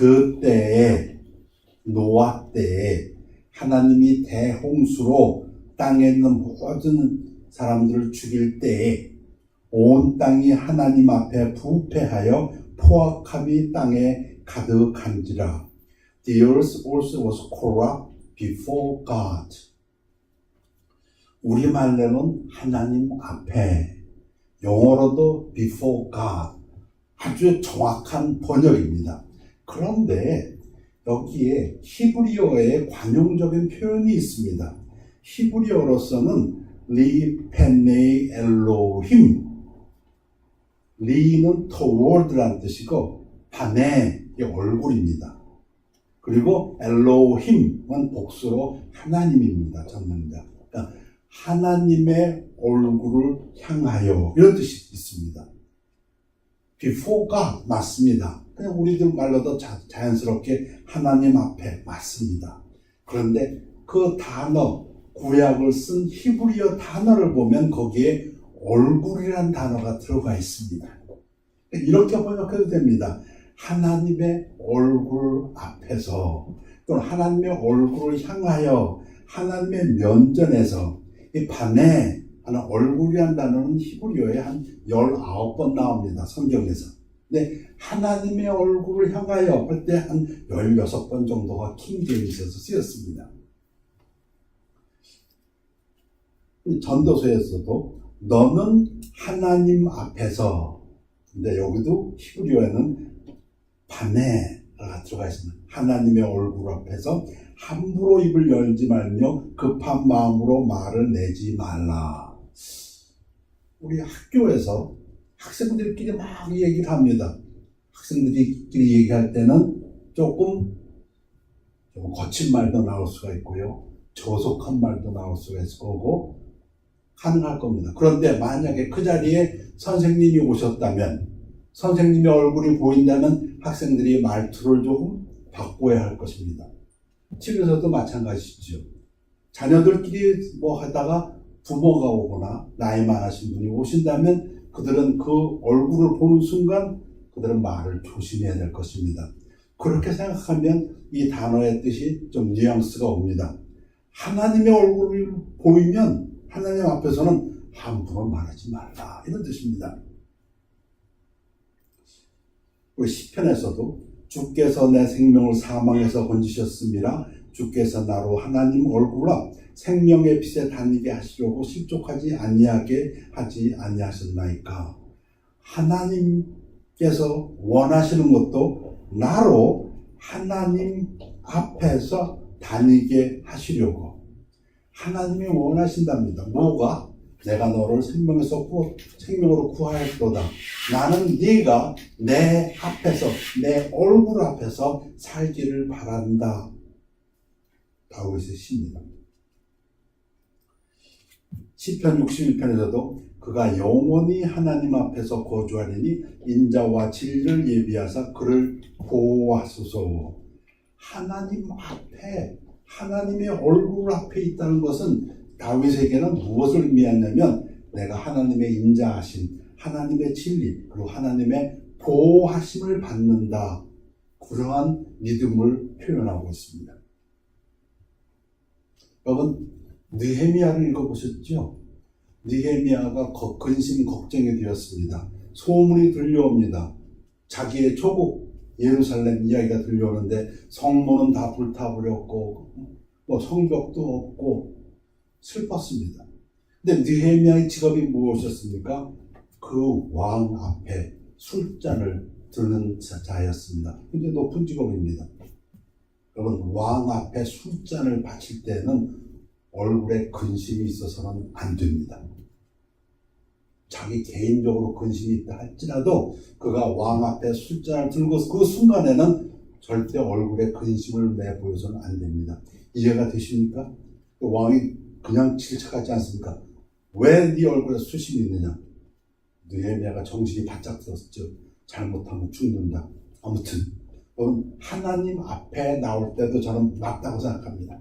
그때에 노아 때에 하나님이 대홍수로 땅에 있는 모든 사람들을 죽일 때에 온 땅이 하나님 앞에 부패하여 포악함이 땅에 가득한지라. The earth also was corrupt before God. 우리말로는 하나님 앞에, 영어로도 before God. 아주 정확한 번역입니다. 그런데 여기에 히브리어의 관용적인 표현이 있습니다. 히브리어로서는 리페네이 엘로힘, 리는 toward라는 뜻이고 파네의 얼굴입니다. 그리고 엘로힘은 복수로 하나님입니다. 전문입니다. 그러니까 하나님의 얼굴을 향하여 이런 뜻이 있습니다. before God 맞습니다. 그냥 우리들 말로도 자연스럽게 하나님 앞에 맞습니다. 그런데 그 단어, 구약을 쓴 히브리어 단어를 보면 거기에 얼굴이란 단어가 들어가 있습니다. 이렇게 번역해도 됩니다. 하나님의 얼굴 앞에서 또는 하나님의 얼굴을 향하여 하나님의 면전에서 이 반에 하는 얼굴이란 단어는 히브리어에 한 19번 나옵니다. 성경에서. 근데 하나님의 얼굴을 향하여 할 때 한 16번 정도가 킹제임스에서 쓰였습니다. 전도서에서도 너는 하나님 앞에서, 근데 여기도 히브리어에는 바네가 들어가 있습니다. 하나님의 얼굴 앞에서 함부로 입을 열지 말며 급한 마음으로 말을 내지 말라. 우리 학교에서 학생들끼리 막 얘기를 합니다. 학생들끼리 얘기할 때는 조금 거친 말도 나올 수가 있고요. 저속한 말도 나올 수가 있을 거고 가능할 겁니다. 그런데 만약에 그 자리에 선생님이 오셨다면, 선생님의 얼굴이 보인다면 학생들이 말투를 조금 바꿔야 할 것입니다. 집에서도 마찬가지죠. 자녀들끼리 뭐 하다가 부모가 오거나 나이 많으신 분이 오신다면 그들은 그 얼굴을 보는 순간 그들은 말을 조심해야 될 것입니다. 그렇게 생각하면 이 단어의 뜻이 좀 뉘앙스가 옵니다. 하나님의 얼굴이 보이면 하나님 앞에서는 함부로 말하지 말라, 이런 뜻입니다. 우리 시편에서도 주께서 내 생명을 사망에서 건지셨음이라 주께서 나로 하나님 얼굴 앞 생명의 빛에 다니게 하시려고 실족하지 아니하게 하지 아니하셨나이까. 하나님께서 원하시는 것도 나로 하나님 앞에서 다니게 하시려고 하나님이 원하신답니다. 뭐가? 내가 너를 생명으로 구하였도다. 나는 네가 내 앞에서, 내 얼굴 앞에서 살기를 바란다. 다윗의 시입니다. 시편 61편에서도 그가 영원히 하나님 앞에서 거주하리니 인자와 진리를 예비하사 그를 보호하소서. 하나님 앞에, 하나님의 얼굴 앞에 있다는 것은 다윗에게는 무엇을 의미하냐면 내가 하나님의 인자하심, 하나님의 진리, 그리고 하나님의 보호하심을 받는다. 그러한 믿음을 표현하고 있습니다. 여러분, 느헤미야를 읽어보셨죠? 느헤미야가 근심 걱정이 되었습니다. 소문이 들려옵니다. 자기의 조국 예루살렘 이야기가 들려오는데 성문은 다 불타버렸고 성벽도 없고 슬펐습니다. 근데 느헤미야의 직업이 무엇이었습니까? 그 왕 앞에 술잔을 드는 자였습니다. 굉장히 높은 직업입니다. 여러분, 왕 앞에 술잔을 바칠 때는 얼굴에 근심이 있어서는 안 됩니다. 자기 개인적으로 근심이 있다 할지라도 그가 왕 앞에 술잔을 들고 그 순간에는 절대 얼굴에 근심을 내보여서는 안 됩니다. 이해가 되십니까? 왕이 그냥 질척하지 않습니까? 왜 네 얼굴에 수심이 있느냐? 느헤미야가 정신이 바짝 들었죠. 잘못하면 죽는다. 아무튼 하나님 앞에 나올 때도 저는 맞다고 생각합니다.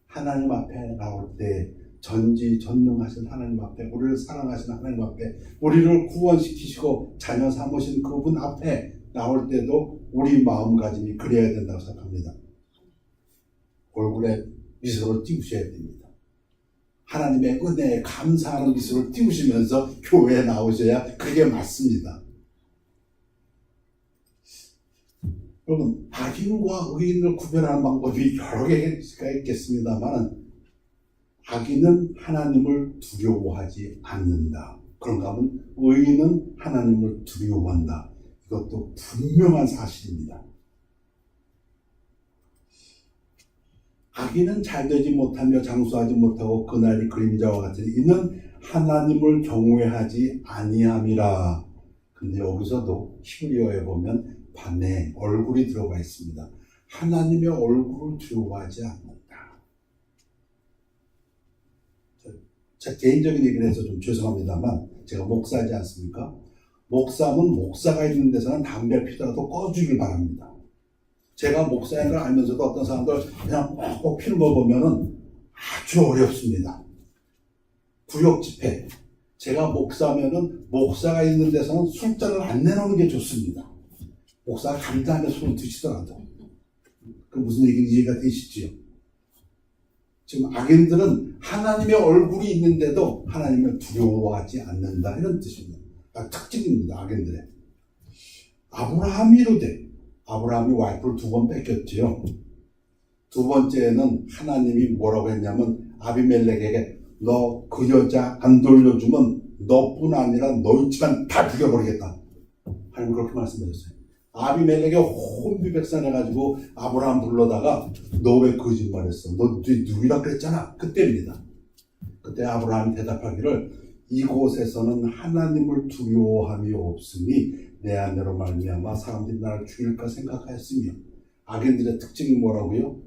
하나님 앞에 나올 때 전지전능하신 하나님 앞에, 우리를 사랑하신 하나님 앞에, 우리를 구원시키시고 자녀 삼으신 그분 앞에 나올 때도 우리 마음가짐이 그래야 된다고 생각합니다. 얼굴에 미소를 띄우셔야 됩니다. 하나님의 은혜에 감사하는 미소를 띄우시면서 교회에 나오셔야 그게 맞습니다. 여러분, 악인과 의인을 구별하는 방법이 여러 개가 있겠습니다만 악인은 하나님을 두려워하지 않는다. 그런가 하면 의인은 하나님을 두려워한다. 이것도 분명한 사실입니다. 악인은 잘되지 못하며 장수하지 못하고 그날이 그림자와 같으니 이는 하나님을 경외하지 아니함이라. 근데 여기서도 히브리어에 보면 반에 얼굴이 들어가 있습니다. 하나님의 얼굴을 두려워하지 않는다. 제 개인적인 얘기를 해서 좀 죄송합니다만 제가 목사지 않습니까? 목사는 목사가 있는 데서는 담배 피더라도 꺼주길 바랍니다. 제가 목사인 걸 알면서도 어떤 사람들 그냥 꼭 피는 거 보면은 아주 어렵습니다. 구역 집회. 제가 목사면은 목사가 있는 데서는 술잔을 안 내놓는 게 좋습니다. 목사가 간 다음에 술을 드시더라도. 그 무슨 얘기인지 이해가 되시죠? 지금 악인들은 하나님의 얼굴이 있는데도 하나님을 두려워하지 않는다. 이런 뜻입니다. 특징입니다. 악인들의. 아브라함이 이르되 아브라함이 와이프를 2번 뺏겼지요. 2번째는 하나님이 뭐라고 했냐면 아비멜렉에게 너 그 여자 안 돌려주면 너뿐 아니라 너희 집안 다 죽여버리겠다. 하나님 그렇게 말씀하셨어요. 아비멜렉이 혼비백산해가지고 아브라함 불러다가 너 왜 거짓말했어? 너 누구라 그랬잖아. 그때입니다. 그때 아브라함이 대답하기를 이곳에서는 하나님을 두려워함이 없으니 내 안으로 말미암아 사람들이 나를 죽일까 생각하였으며 악인들의 특징이 뭐라고요?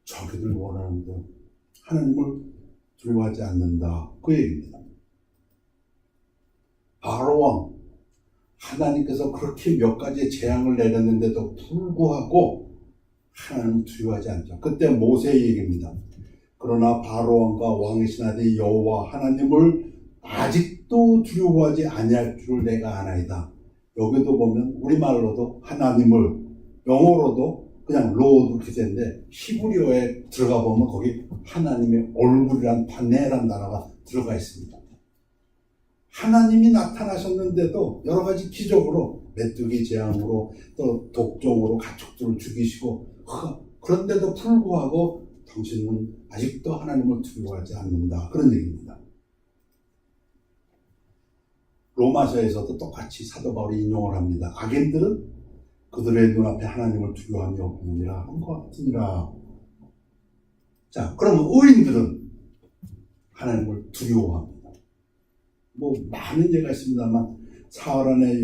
자기들 원하는 대로 하나님을 두려워하지 않는다. 그 얘기입니다. 바로왕 하나님께서 그렇게 몇 가지의 재앙을 내렸는데도 불구하고 하나님을 두려워하지 않죠. 그때 모세의 얘기입니다. 그러나 바로왕과 왕이신 아들 여호와 하나님을 아직도 두려워하지 아니할 줄을 내가 아나이다. 여기도 보면 우리말로도 하나님을 영어로도 그냥 로드 이렇게 되는데 히브리어에 들어가 보면 거기 하나님의 얼굴이란 파네란 단어가 들어가 있습니다. 하나님이 나타나셨는데도 여러 가지 기적으로 메뚜기 재앙으로 또 독종으로 가축들을 죽이시고 그런데도 불구하고 당신은 아직도 하나님을 두려워하지 않는다. 그런 얘기입니다. 로마서에서도 똑같이 사도 바울이 인용을 합니다. 악인들은 그들의 눈앞에 하나님을 두려워함이 없느니라 한 것 같으니라. 자, 그러면 의인들은 하나님을 두려워합니다. 뭐 많은 예가 있습니다만 사흘 안에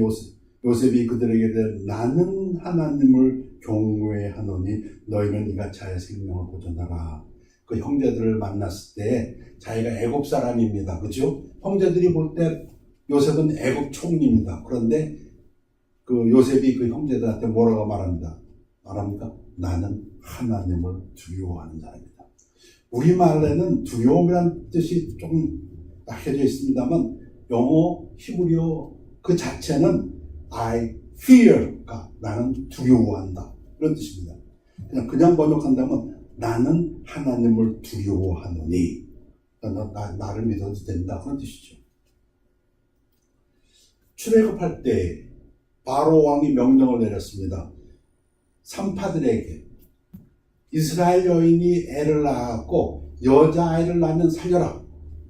요셉이 그들에게 대해 나는 하나님을 경외하노니 너희는 이같이 하여 생명을 보존하라. 그 형제들을 만났을 때 자기가 애굽 사람입니다. 그렇죠? 형제들이 볼 때 요셉은 애굽 총리입니다. 그런데 그 요셉이 그 형제들한테 뭐라고 말합니까? 나는 하나님을 두려워하는 자입니다. 우리말에는 두려움이라는 뜻이 조금 약해져 있습니다만 영어, 히브리어 그 자체는 I fear가 나는 두려워한다. 이런 뜻입니다. 그냥 번역한다면 나는 하나님을 두려워하노니 나를 믿어도 된다. 그런 뜻이죠. 출애굽할 때 바로 왕이 명령을 내렸습니다. 산파들에게 이스라엘 여인이 애를 낳았고 여자아이를 낳으면 살려라.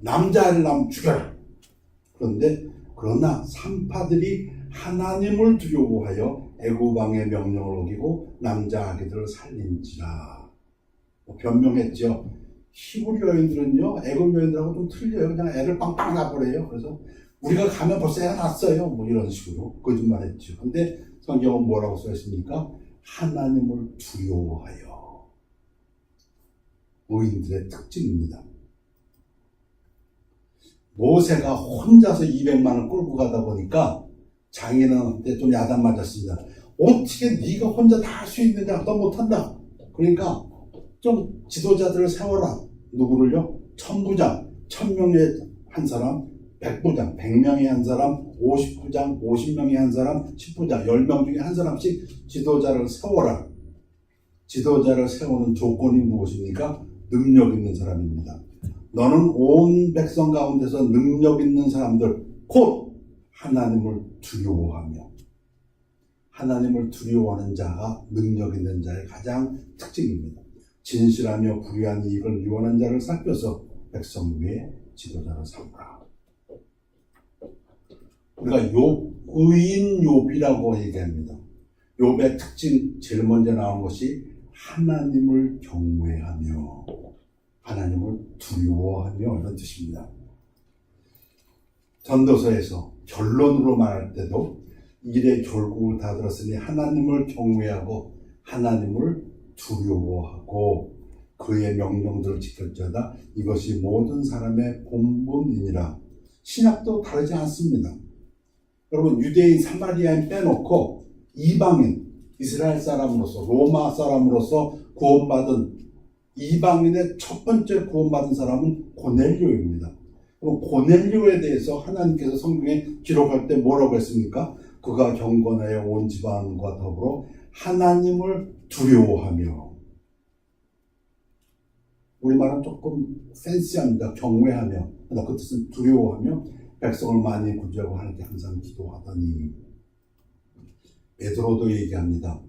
남자아이를 낳으면 죽여라. 그러나 산파들이 하나님을 두려워하여 애굽 왕의 명령을 어기고 남자아기들을 살린지라. 변명했죠. 히브리 여인들은요 애굽 여인들하고 좀 틀려요. 그냥 애를 빵빵 낳아버려요. 그래서 우리가 가면 벌써 애가 났어요. 뭐 이런 식으로 거짓말했죠. 근데 성경은 뭐라고 써있습니까? 하나님을 두려워하여. 의인들의 특징입니다. 모세가 혼자서 200만을 끌고 가다 보니까 장인어른한테 좀 야단 맞았습니다. 어떻게 네가 혼자 다 할 수 있느냐? 너 못한다. 그러니까 좀 지도자들을 세워라. 누구를요? 천부장, 1000명의 한 사람, 100부장, 100명이 한 사람, 50부장, 50명이 한 사람, 10부장, 10명 중에 한 사람씩 지도자를 세워라. 지도자를 세우는 조건이 무엇입니까? 능력 있는 사람입니다. 너는 온 백성 가운데서 능력 있는 사람들, 곧 하나님을 두려워하며, 하나님을 두려워하는 자가 능력 있는 자의 가장 특징입니다. 진실하며 불의한 이익을 유언한 자를 살펴서 백성 위에 지도자를 삼으라. 우리가 의인 욥이라고 얘기합니다. 욥의 특징 제일 먼저 나온 것이 하나님을 경외하며 하나님을 두려워하며 이런 뜻입니다. 전도서에서 결론으로 말할 때도 일의 결국을 다 들었으니 하나님을 경외하고 하나님을 두려워하고 그의 명령들을 지킬지어다 이것이 모든 사람의 본분이니라. 신약도 다르지 않습니다. 여러분 유대인 사마리아인 빼놓고 이방인 이스라엘 사람으로서 로마 사람으로서 구원받은 이방인의 첫 번째 구원받은 사람은 고넬료입니다. 그리고 고넬료에 대해서 하나님께서 성경에 기록할 때 뭐라고 했습니까? 그가 경건하여 온 집안과 더불어 하나님을 두려워하며, 우리말은 조금 팬시합니다. 경외하며. 그 뜻은 두려워하며 백성을 많이 구제하고 하나님께 항상 기도하더니. 베드로도 얘기합니다.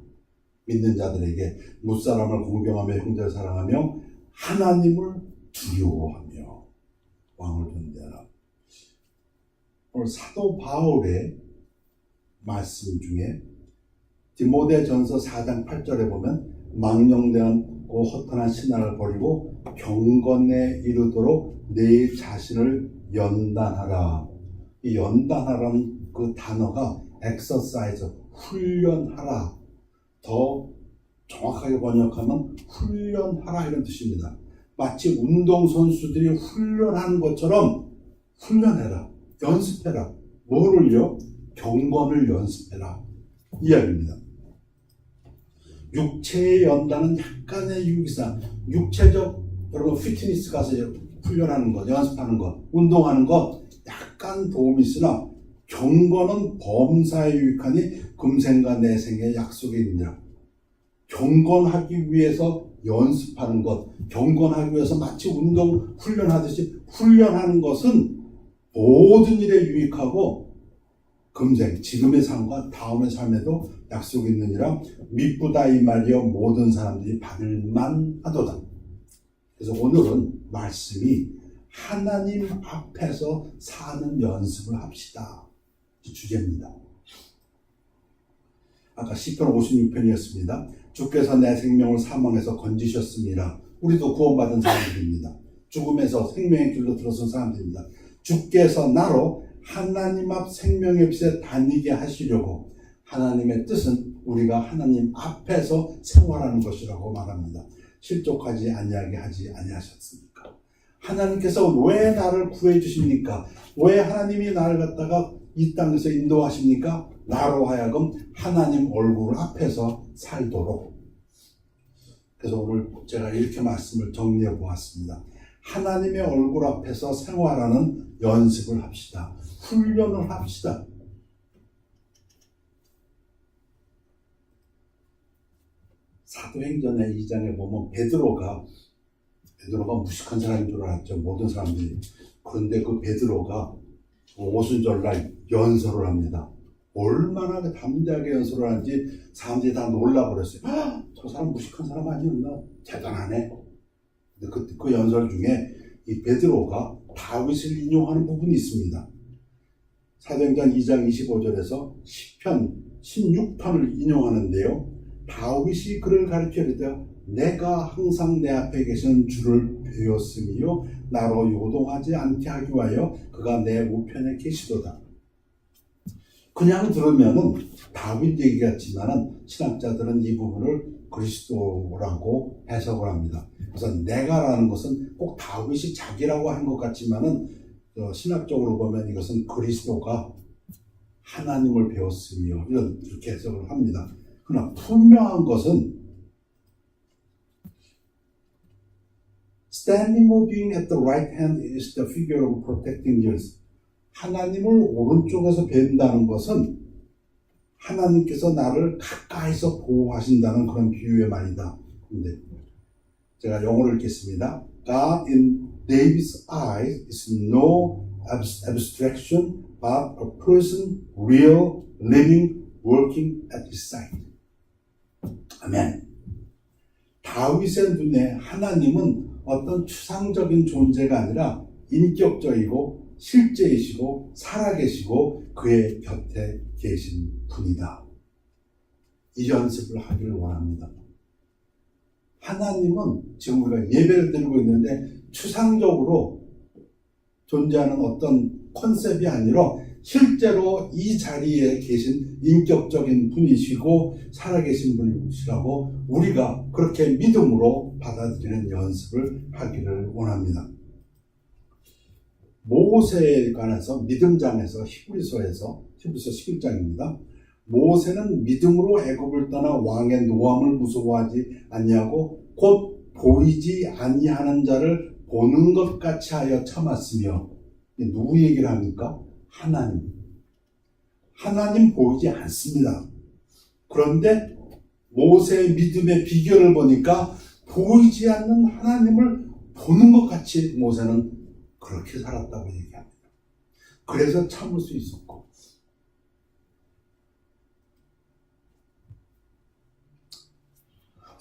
믿는 자들에게 무사람을 공경하며 형제를 사랑하며 하나님을 두려워하며 왕을 존대하라. 오늘 사도 바울의 말씀 중에 디모데전서 4장 8절에 보면 망령되고 허탄한 신앙을 버리고 경건에 이르도록 내 자신을 연단하라. 이 연단하라는 그 단어가 exercise, 훈련하라. 더 정확하게 번역하면 훈련하라 이런 뜻입니다. 마치 운동선수들이 훈련하는 것처럼 훈련해라. 연습해라. 뭐를요? 경건을 연습해라. 이 이야기입니다. 육체의 연단은 약간의 유익상, 육체적 여러분 피트니스 가서 훈련하는 것, 연습하는 것, 운동하는 것 약간 도움이 있으나 경건은 범사에 유익하니 금생과 내생의 약속이 있느니라. 경건하기 위해서 연습하는 것, 경건하기 위해서 마치 운동 훈련하듯이 훈련하는 것은 모든 일에 유익하고 금생, 지금의 삶과 다음의 삶에도 약속이 있느니라. 미쁘다 이 말이여 모든 사람들이 받을만 하도다. 그래서 오늘은 말씀이 하나님 앞에서 사는 연습을 합시다. 주제입니다. 아까 시편 56편이었습니다. 주께서 내 생명을 사망에서 건지셨습니다. 우리도 구원받은 사람들입니다. 죽음에서 생명의 길로 들어선 사람들입니다. 주께서 나로 하나님 앞 생명의 빛에 다니게 하시려고 하나님의 뜻은 우리가 하나님 앞에서 생활하는 것이라고 말합니다. 실족하지 아니하게 하지 아니하셨습니까? 하나님께서 왜 나를 구해 주십니까? 왜 하나님이 나를 갖다가 이 땅에서 인도하십니까? 나로 하여금 하나님 얼굴 앞에서 살도록. 그래서 오늘 제가 이렇게 말씀을 정리해 보았습니다. 하나님의 얼굴 앞에서 생활하는 연습을 합시다. 훈련을 합시다. 사도행전의 2장에 보면 베드로가 무식한 사람인 줄 알았죠. 모든 사람들이. 그런데 그 베드로가 오순절날 연설을 합니다. 얼마나 담대하게 연설을 하는지 사람들이 다 놀라버렸어요. 저 사람 무식한 사람 아니었나? 대단하네. 그 연설 중에 이 베드로가 다윗을 인용하는 부분이 있습니다. 사도행전 2장 25절에서 시편 16편을 인용하는데요. 다윗이 그를 가르쳐 이르되 내가 항상 내 앞에 계신 주를 배웠으며 나로 요동하지 않게 하기 위하여 그가 내 우편에 계시도다. 그냥 들으면은 다윗 얘기 같지만은 신학자들은 이 부분을 그리스도라고 해석을 합니다. 그래서 내가라는 것은 꼭 다윗이 자기라고 한 것 같지만은 신학적으로 보면 이것은 그리스도가 하나님을 배웠으며 이렇게 해석을 합니다. 그러나 분명한 것은 standing or being at the right hand is the figure of protecting yours. 하나님을 오른쪽에서 뵌다는 것은 하나님께서 나를 가까이서 보호하신다는 그런 비유의 말이다. 근데 제가 영어를 읽겠습니다. God in David's eyes is no abstraction but a person, real, living, working at his side. 아멘. 다윗의 눈에 하나님은 어떤 추상적인 존재가 아니라 인격적이고 실제이시고 살아계시고 그의 곁에 계신 분이다. 이 연습을 하기를 원합니다. 하나님은 지금 우리가 예배를 드리고 있는데 추상적으로 존재하는 어떤 컨셉이 아니라 실제로 이 자리에 계신 인격적인 분이시고 살아계신 분이시라고 우리가 그렇게 믿음으로 받아들이는 연습을 하기를 원합니다. 모세에 관해서 믿음장에서 히브리서 11장입니다. 모세는 믿음으로 애굽을 떠나 왕의 노함을 무서워하지 아니하고 곧 보이지 아니하는 자를 보는 것 같이 하여 참았으며, 누구 얘기를 합니까? 하나님 보이지 않습니다. 그런데 모세의 믿음의 비결을 보니까 보이지 않는 하나님을 보는 것 같이 모세는 그렇게 살았다고 얘기합니다. 그래서 참을 수 있었고,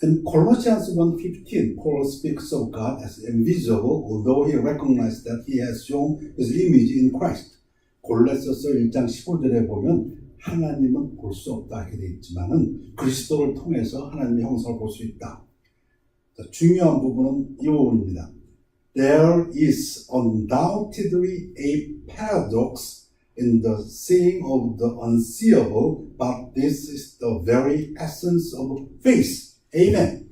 in Colossians 1:15, Paul speaks of God as invisible, although he recognized that he has shown his image in Christ. 골로새서 1장 15절에 보면 하나님은 볼 수 없다 하게 되어 있지만은 그리스도를 통해서 하나님의 형상을 볼 수 있다. 자, 중요한 부분은 이 부분입니다. There is undoubtedly a paradox in the seeing of the unseeable, but this is the very essence of faith. 아멘.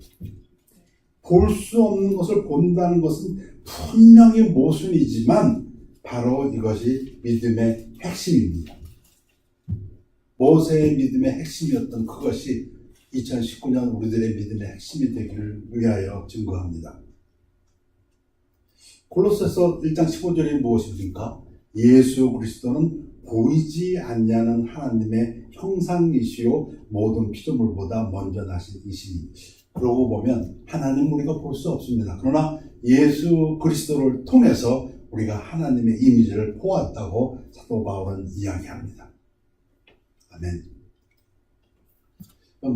볼 수 없는 것을 본다는 것은 분명히 모순이지만 바로 이것이 믿음의 핵심입니다. 모세의 믿음의 핵심이었던 그것이 2019년 우리들의 믿음의 핵심이 되기를 위하여 증거합니다. 골로새서 1장 15절이 무엇입니까? 예수 그리스도는 보이지 않냐는 하나님의 형상이시요 모든 피조물보다 먼저 나신 이시니. 그러고 보면 하나님 우리가 볼 수 없습니다. 그러나 예수 그리스도를 통해서 우리가 하나님의 이미지를 보았다고 사도 바울은 이야기합니다. 아멘.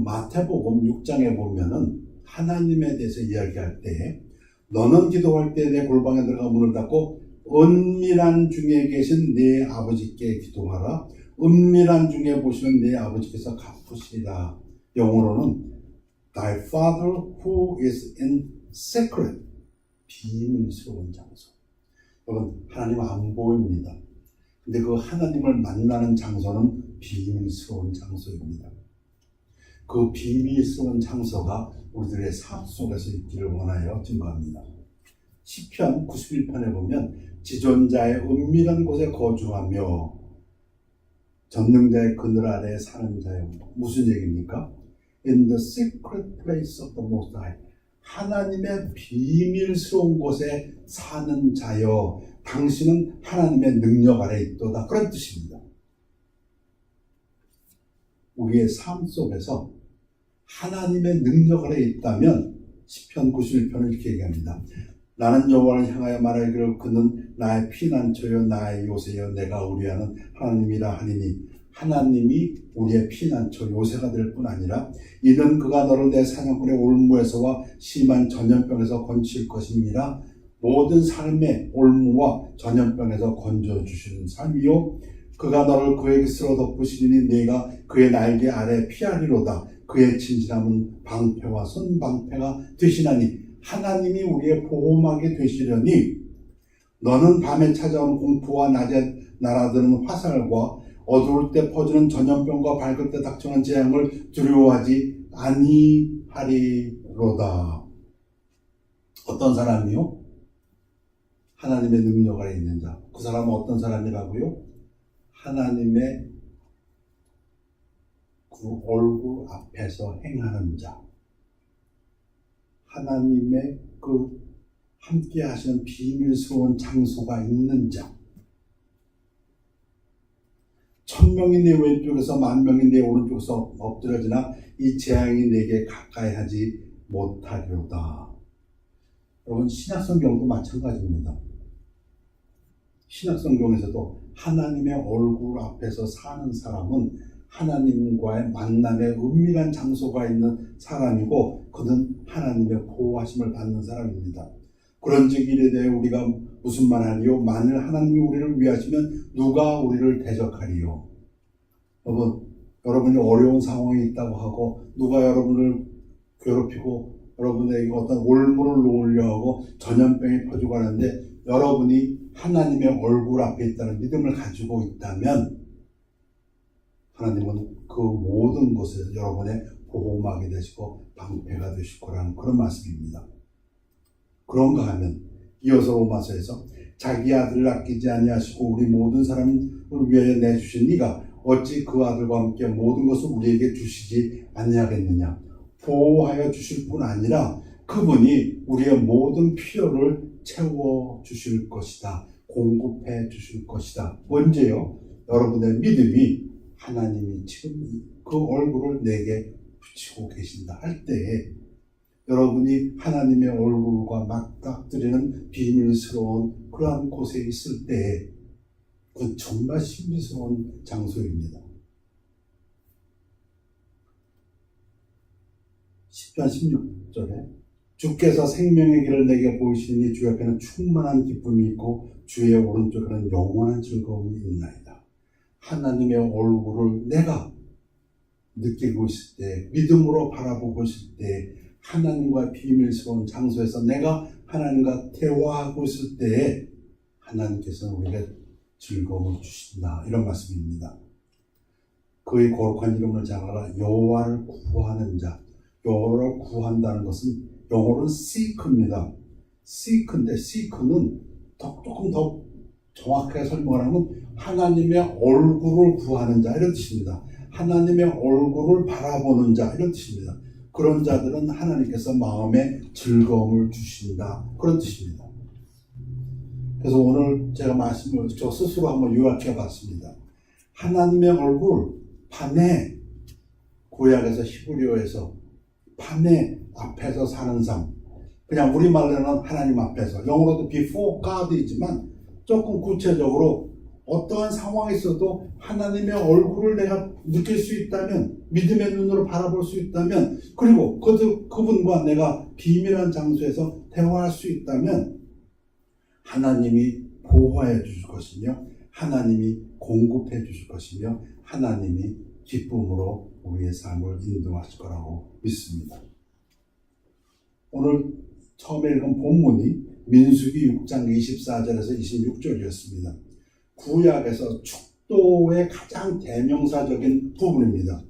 마태복음 6장에 보면은 하나님에 대해서 이야기할 때 너는 기도할 때 내 골방에 들어가 문을 닫고 은밀한 중에 계신 내 아버지께 기도하라. 은밀한 중에 보시는 내 아버지께서 갚으시리라. 영어로는 Thy Father who is in secret, 비밀스러운 장소. 여러분, 하나님 안 보입니다. 근데 그 하나님을 만나는 장소는 비밀스러운 장소입니다. 그 비밀스러운 장소가 우리들의 삶 속에서 있기를 원하여 증거합니다. 시편 91편에 보면 지존자의 은밀한 곳에 거주하며 전능자의 그늘 아래에 사는 자요. 무슨 얘기입니까? In the secret place of the Most High. 하나님의 비밀스러운 곳에 사는 자여, 당신은 하나님의 능력 아래 있도다. 그런 뜻입니다. 우리의 삶 속에서 하나님의 능력 아래 있다면 시편 91편을 이렇게 얘기합니다. 나는 여호와를 향하여 말하기를 그는 나의 피난처요 나의 요새여 내가 우려하는 하나님이라 하니니. 하나님이 우리의 피난처 요새가 될 뿐 아니라 이는 그가 너를 내 사냥꾼의 올무에서와 심한 전염병에서 건질 것임이라. 모든 삶의 올무와 전염병에서 건져주시는 삶이요 그가 너를 그의 깃으로 덮으시니 네가 그의 날개 아래 피하리로다. 그의 진실함은 방패와 손방패가 되시나니. 하나님이 우리의 보호막이 되시려니 너는 밤에 찾아오는 공포와 낮에 날아드는 화살과 어두울 때 퍼지는 전염병과 밝을 때 닥치는 재앙을 두려워하지 아니하리로다. 어떤 사람이요? 하나님의 능력 아래 있는 자. 그 사람은 어떤 사람이라고요? 하나님의 그 얼굴 앞에서 행하는 자. 하나님의 그 함께 하시는 비밀스러운 장소가 있는 자. 천명이 내 왼쪽에서 만명이 내 오른쪽에서 엎드려지나 이 재앙이 내게 가까이 하지 못하리로다. 여러분, 신약성경도 마찬가지입니다. 신약성경에서도 하나님의 얼굴 앞에서 사는 사람은 하나님과의 만남의 은밀한 장소가 있는 사람이고 그는 하나님의 보호하심을 받는 사람입니다. 그런즉 이에 대해 우리가 무슨 말하리요? 만일 하나님이 우리를 위하시면 누가 우리를 대적하리요? 여러분이 어려운 상황이 있다고 하고 누가 여러분을 괴롭히고 여러분에게 어떤 올무를 놓으려 하고 전염병이 퍼지고 하는데 여러분이 하나님의 얼굴 앞에 있다는 믿음을 가지고 있다면 하나님은 그 모든 것에서 여러분의 보호막이 되시고 방패가 되실 거라는 그런 말씀입니다. 그런가 하면 이어서 로마서에서 자기 아들을 아끼지 아니하시고 우리 모든 사람을 위하여 내주신 네가 어찌 그 아들과 함께 모든 것을 우리에게 주시지 아니하겠느냐. 보호하여 주실 뿐 아니라 그분이 우리의 모든 필요를 채워주실 것이다. 공급해 주실 것이다. 언제요? 여러분의 믿음이 하나님이 지금 그 얼굴을 내게 비치고 계신다 할 때에 여러분이 하나님의 얼굴과 맞닥뜨리는 비밀스러운 그러한 곳에 있을 때에 그 정말 신비스러운 장소입니다. 10편 16절에 주께서 생명의 길을 내게 보이시니 주 옆에는 충만한 기쁨이 있고 주의 오른쪽에는 영원한 즐거움이 있나이다. 하나님의 얼굴을 내가 느끼고 있을 때, 믿음으로 바라보고 있을 때, 하나님과 비밀스러운 장소에서 내가 하나님과 대화하고 있을 때에 하나님께서는 우리에게 즐거움을 주신다. 이런 말씀입니다. 그의 거룩한 이름을 자라라. 여호와를 구하는 자. 여호와를 구한다는 것은 영어로는 seek입니다. seek인데 seek는 조금 더 정확하게 설명하면 하나님의 얼굴을 구하는 자 이런 뜻입니다. 하나님의 얼굴을 바라보는 자 이런 뜻입니다. 그런 자들은 하나님께서 마음에 즐거움을 주신다 그런 뜻입니다. 그래서 오늘 제가 말씀을 저 스스로 한번 요약해 봤습니다. 하나님의 얼굴 밤에 구약에서 히브리어에서 밤에 앞에서 사는 삶, 그냥 우리말로는 하나님 앞에서, 영어로도 before God이지만 조금 구체적으로 어떠한 상황이 있어도 하나님의 얼굴을 내가 느낄 수 있다면, 믿음의 눈으로 바라볼 수 있다면, 그리고 그분과 내가 비밀한 장소에서 대화할 수 있다면 하나님이 보호해 주실 것이며 하나님이 공급해 주실 것이며 하나님이 기쁨으로 우리의 삶을 인도하실 거라고 믿습니다. 오늘 처음에 읽은 본문이 민수기 6장 24절에서 26절이었습니다. 구약에서 축도의 가장 대명사적인 부분입니다.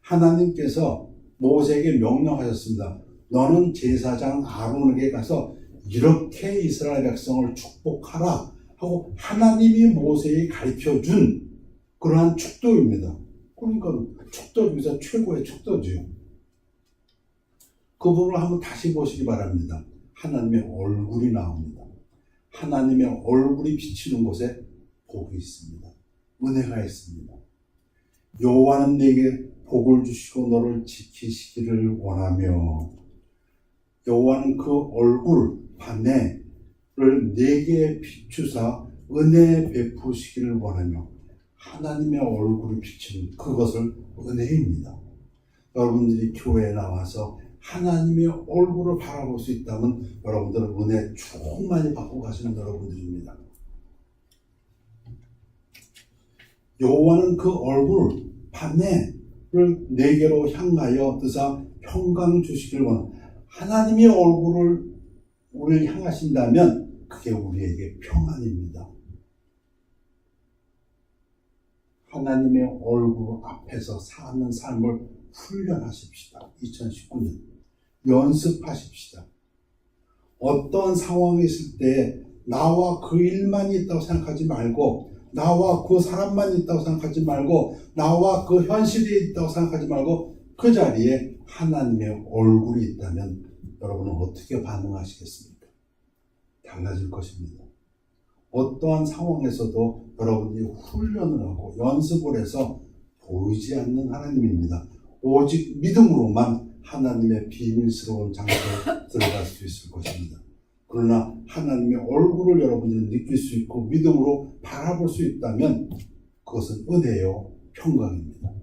하나님께서 모세에게 명령하셨습니다. 너는 제사장 아론에게 가서 이렇게 이스라엘 백성을 축복하라 하고 하나님이 모세에게 가르쳐준 그러한 축도입니다. 그러니까 축도 중에서 최고의 축도죠. 그 부분을 한번 다시 보시기 바랍니다. 하나님의 얼굴이 나옵니다. 하나님의 얼굴이 비치는 곳에 복이 있습니다. 은혜가 있습니다. 여호와는 내게 복을 주시고 너를 지키시기를 원하며 여호와는 그 얼굴 반해를 내게 비추사 은혜 베푸시기를 원하며 하나님의 얼굴이 비치는 그것을 은혜입니다. 여러분들이 교회에 나와서 하나님의 얼굴을 바라볼 수 있다면 여러분들은 은혜 충만히 받고 가시는 여러분들입니다. 여호와는 그 얼굴 반해를 내게로 향하여 드사 평강 주시기를 원합니다. 하나님의 얼굴을 우리를 향하신다면 그게 우리에게 평안입니다. 하나님의 얼굴 앞에서 사는 삶을 훈련하십시다. 2019년 연습하십시다. 어떤 상황이 있을 때 나와 그 일만 있다고 생각하지 말고 나와 그 사람만 있다고 생각하지 말고 나와 그 현실이 있다고 생각하지 말고 그 자리에 하나님의 얼굴이 있다면 여러분은 어떻게 반응하시겠습니까? 달라질 것입니다. 어떠한 상황에서도 여러분들이 훈련을 하고 연습을 해서 보이지 않는 하나님입니다. 오직 믿음으로만 하나님의 비밀스러운 장소에 들어갈 수 있을 것입니다. 그러나 하나님의 얼굴을 여러분들이 느낄 수 있고 믿음으로 바라볼 수 있다면 그것은 은혜요 평강입니다.